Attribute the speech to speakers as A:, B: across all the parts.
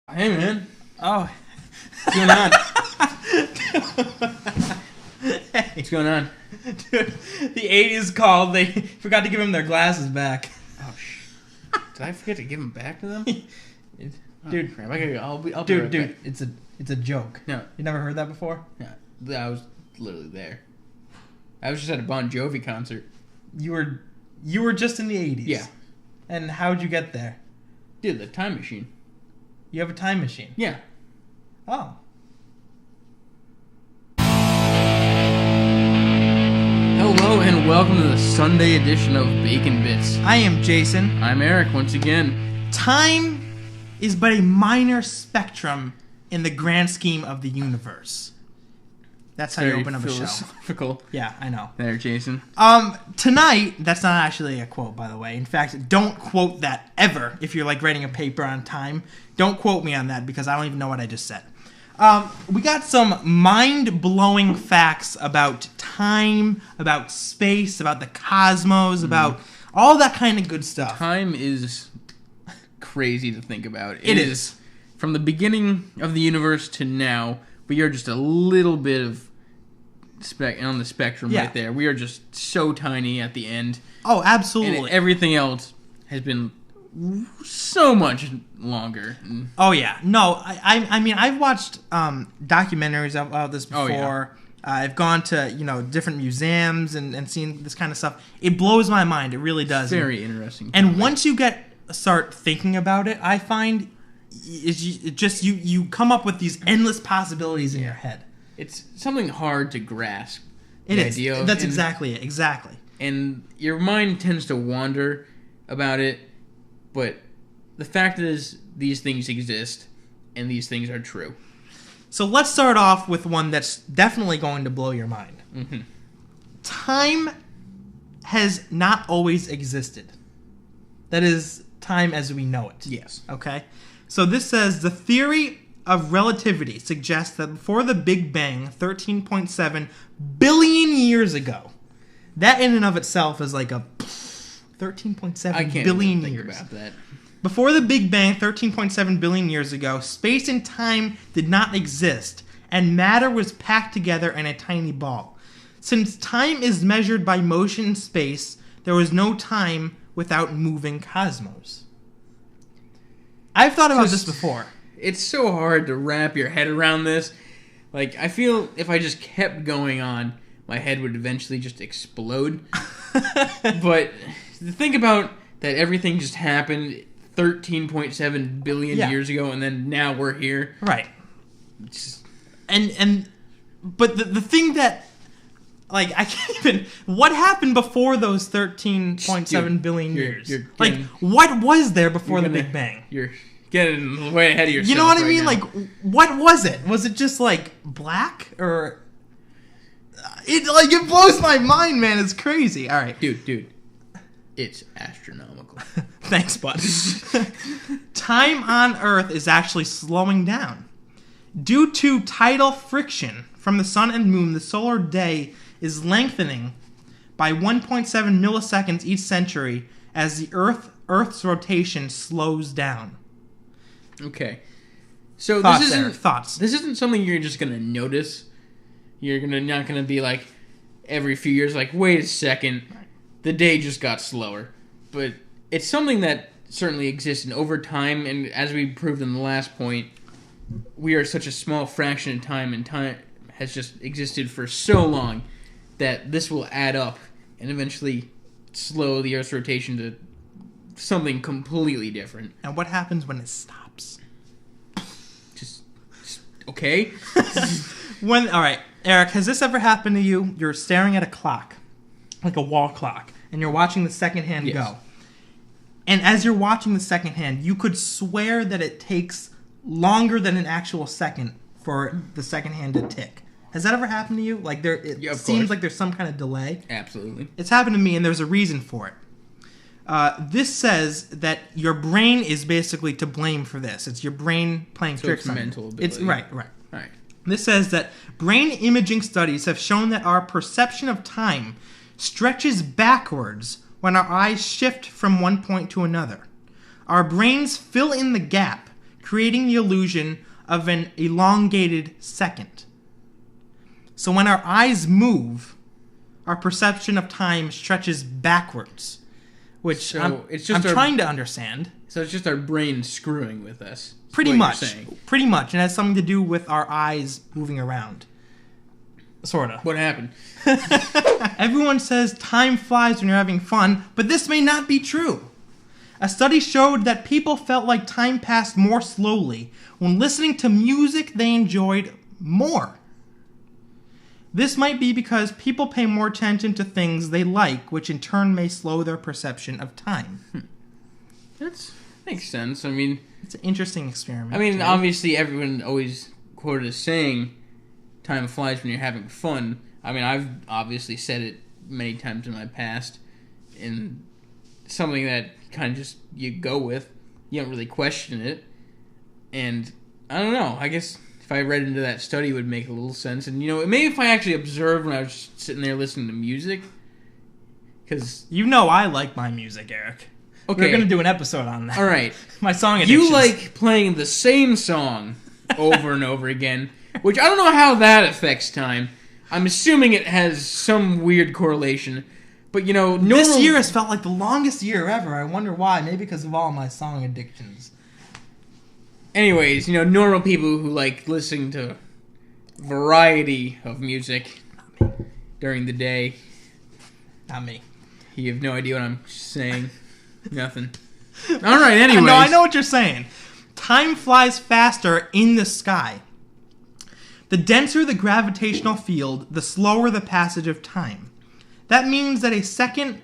A: Hey, man.
B: Oh,
A: What's going on?
B: hey,
A: What's going on?
B: dude, the 80s called. They forgot to give him their glasses back.
A: Oh, did I forget to give them back to them?
B: Dude,
A: Crap. I'll be
B: dude,
A: right
B: dude,
A: back.
B: it's a joke.
A: No,
B: You never heard that before?
A: I was literally there. I was just at a Bon Jovi concert.
B: You were just in the 80s.
A: Yeah.
B: And how'd you get there?
A: Dude, the time machine.
B: You have a time machine.
A: Yeah.
B: Oh.
A: Hello and welcome to the Sunday edition of Bacon Bits.
B: I am Jason.
A: I'm Eric once again.
B: Time is but a minor spectrum in the grand scheme of the universe. That's how you
A: Very
B: open up a show.
A: philosophical.
B: Yeah, I know.
A: There, Jason.
B: Tonight, that's not actually a quote, by the way. In fact, don't quote that ever if you're like writing a paper on time. Don't quote me on that because I don't even know what I just said. We got some mind-blowing facts about time, about space, about the cosmos, about all that kind of good stuff.
A: Time is crazy to think about.
B: It is.
A: From the beginning of the universe to now, we are just a little bit of on the spectrum
B: Yeah.
A: right there. We are just so tiny at the end.
B: Oh,
A: And
B: absolutely.
A: everything else has been so much longer.
B: Oh yeah, no, I mean I've watched documentaries about this before.
A: Oh, yeah.
B: I've gone to different museums and seen this kind of stuff. It blows my mind. It really does.
A: Very interesting.
B: And once you start thinking about it, I find you come up with these endless possibilities in your head.
A: It's something hard to grasp.
B: It
A: the
B: is.
A: idea of-
B: That's
A: and-
B: exactly it. Exactly.
A: And your mind tends to wander about it, but the fact is these things exist and these things are true.
B: So let's start off with one that's definitely going to blow your mind.
A: Mm-hmm.
B: Time has not always existed. That is, time as we know it.
A: Yes.
B: Okay? So this says the theory of relativity suggests that before the Big Bang, 13.7 billion years ago, that in and of itself is like a 13.7
A: I can't
B: billion
A: even think
B: years.
A: about that.
B: Before the Big Bang, 13.7 billion years ago, space and time did not exist, and matter was packed together in a tiny ball. Since time is measured by motion in space, there was no time without moving cosmos. I've thought about this before.
A: It's so hard to wrap your head around this. Like, I feel if I just kept going on, my head would eventually just explode. But think about that everything just happened 13.7 billion
B: Yeah.
A: years ago, and then now we're here.
B: Right.
A: It's just,
B: But the thing that, like, I can't even, what happened before those 13.7 billion years?
A: you're
B: Like,
A: getting-
B: what was there before the
A: you're gonna-
B: Big Bang?
A: You're getting way ahead of yourself.
B: You know what I
A: right
B: mean?
A: now.
B: Like, what was it? Was it just like black or? It blows my mind, man. It's crazy. All right,
A: dude, it's astronomical.
B: thanks, bud. Time on Earth is actually slowing down due to tidal friction from the sun and moon. The solar day is lengthening by 1.7 milliseconds each century as the Earth's rotation slows down.
A: Okay, so
B: Thoughts,
A: this isn't
B: Eric, thoughts.
A: This isn't something you're just gonna notice. You're not gonna be like every few years, like, wait a second, the day just got slower. But it's something that certainly exists, and over time, and as we proved in the last point, we are such a small fraction of time, and time has just existed for so long that this will add up and eventually slow the Earth's rotation to something completely different.
B: And what happens when it stops?
A: Just okay.
B: All right, Eric, has this ever happened to you? You're staring at a clock, like a wall clock, and you're watching the second hand
A: Yes.
B: go. And as you're watching the second hand, you could swear that it takes longer than an actual second for the second hand to tick. Has that ever happened to you? Like it
A: Yeah, of
B: seems
A: course.
B: like there's some kind of delay.
A: Absolutely.
B: It's happened to me, and there's a reason for it. This says that your brain is basically to blame for this. It's your brain playing
A: So
B: tricks
A: it's
B: on you.
A: mental
B: It's
A: ability.
B: right.
A: All right.
B: This says that brain imaging studies have shown that our perception of time stretches backwards when our eyes shift from one point to another. Our brains fill in the gap, creating the illusion of an elongated second. So when our eyes move, our perception of time stretches backwards, which
A: So
B: I'm
A: it's
B: trying to understand.
A: So it's just our brain screwing with us. is
B: Pretty
A: what
B: much.
A: you're saying.
B: Pretty much. And it has something to do with our eyes moving around. Sort of.
A: What happened?
B: Everyone says time flies when you're having fun, but this may not be true. A study showed that people felt like time passed more slowly when listening to music they enjoyed more. This might be because people pay more attention to things they like, which in turn may slow their perception of time.
A: That makes sense. I mean,
B: It's an interesting experiment. too.
A: obviously everyone always quoted as saying, time flies when you're having fun. I mean, I've obviously said it many times in my past, and something that kind of just you go with. You don't really question it. And I don't know. I guess if I read into that study, it would make a little sense. And, maybe if I actually observed when I was just sitting there listening to music. Because,
B: You know I like my music, Eric.
A: okay.
B: We're going to do an episode on that.
A: All right.
B: My song addictions.
A: You like playing the same song over and over again, which I don't know how that affects time. I'm assuming it has some weird correlation. But, normal...
B: This year has felt like the longest year ever. I wonder why. Maybe because of all my song addictions.
A: Anyways, normal people who like listening to variety of music during the day.
B: Not me.
A: You have no idea what I'm saying. Nothing. All right, anyways.
B: No, I know what you're saying. Time flies faster in the sky. The denser the gravitational field, the slower the passage of time. That means that a second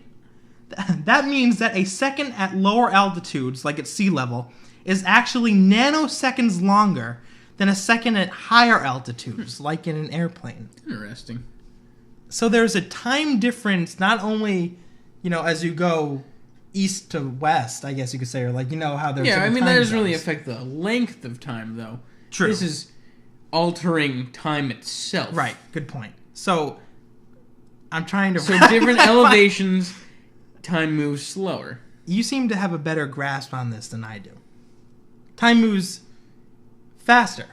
B: at lower altitudes, like at sea level, is actually nanoseconds longer than a second at higher altitudes, like in an airplane.
A: Interesting.
B: So there's a time difference, not only, as you go east to west, I guess you could say, or how there's
A: Yeah,
B: different
A: that
B: time
A: doesn't really
B: zones.
A: affect the length of time, though.
B: True.
A: This is altering time itself.
B: Right, good point. So, I'm trying to...
A: So different elevations, time moves slower.
B: You seem to have a better grasp on this than I do. Time moves faster,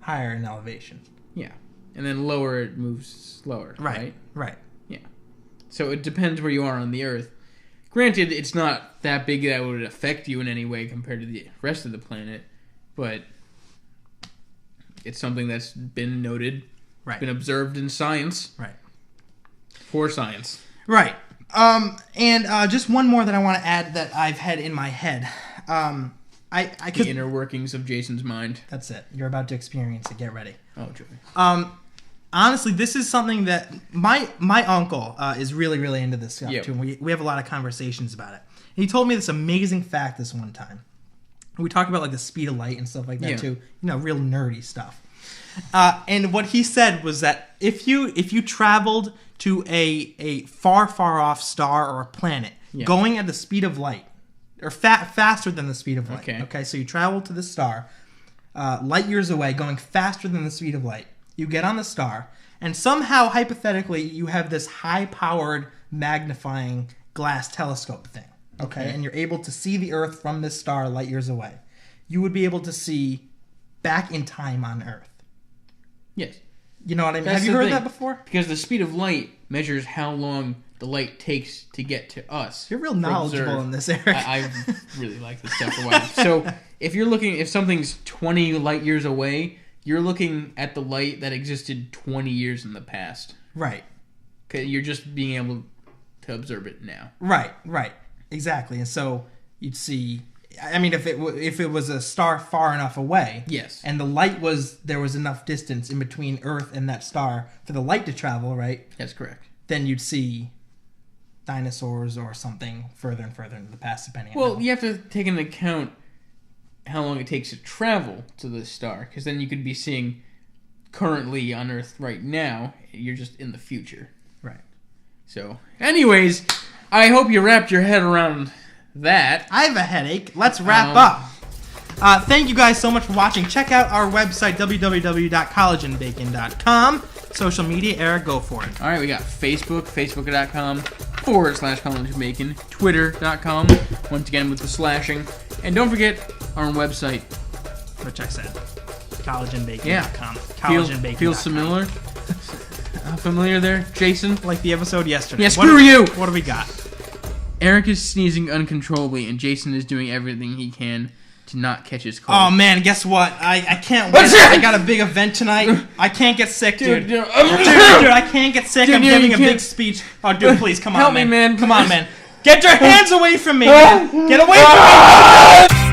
B: higher in elevation.
A: Yeah. And then lower it moves slower, right?
B: Right.
A: Yeah. So it depends where you are on the Earth. Granted, it's not that big that it would affect you in any way compared to the rest of the planet, but it's something that's been noted,
B: Right.
A: been observed in science.
B: Right.
A: For science.
B: Right. And just one more that I want to add that I've had in my head. I
A: The
B: could...
A: inner workings of Jason's mind.
B: That's it. You're about to experience it. Get ready.
A: Oh, joy.
B: Honestly, this is something that my uncle is really, really into this stuff, too. And we have a lot of conversations about it. And he told me this amazing fact this one time. We talked about, the speed of light and stuff like that, too. Real nerdy stuff. And what he said was that if you traveled to a far, far off star or a planet, going at the speed of light, or faster than the speed of light. Okay, so you travel to the star, light years away, going faster than the speed of light. You get on the star, and somehow, hypothetically, you have this high-powered magnifying glass telescope thing. Okay, and you're able to see the Earth from this star light years away. You would be able to see back in time on Earth.
A: Yes.
B: You know what I mean?
A: That's
B: Have you
A: the
B: heard
A: thing.
B: that before?
A: Because the speed of light measures how long the light takes to get to us.
B: You're real knowledgeable in this, Eric.
A: I really like this stuff for a while. So if something's 20 light years away, you're looking at the light that existed 20 years in the past.
B: Right.
A: Because you're just being able to observe it now.
B: Right. Exactly. And so you'd see... I mean, if it was a star far enough away,
A: yes,
B: and there was enough distance in between Earth and that star for the light to travel, right?
A: That's correct.
B: Then you'd see dinosaurs or something further and further into the past, depending.
A: Well, you have to take into account how long it takes to travel to the star, because then you could be seeing currently on Earth right now. You're just in the future,
B: right?
A: So, anyways, I hope you wrapped your head around that.
B: I have a headache. Let's wrap up. Thank you guys so much for watching. Check out our website, www.collegeandbacon.com. Social media, Eric, go for it.
A: All right, we got Facebook, facebook.com/collegeandbacon, twitter.com, once again with the slashing. And don't forget our website,
B: which I said. Collegeandbacon.com.
A: Yeah.
B: Collegeandbacon.com.
A: Feels similar. Familiar there, Jason?
B: Like the episode yesterday.
A: Yeah, screw you!
B: What do we got?
A: Eric is sneezing uncontrollably, and Jason is doing everything he can to not catch his cold.
B: Oh man, guess what? I can't wait. I got a big event tonight. I can't get sick, dude. Dude, I can't get sick. I'm giving a big speech. Oh, dude, please, come on,
A: Help me, man.
B: Come on, man. Get your hands away from me, man. Get away from me.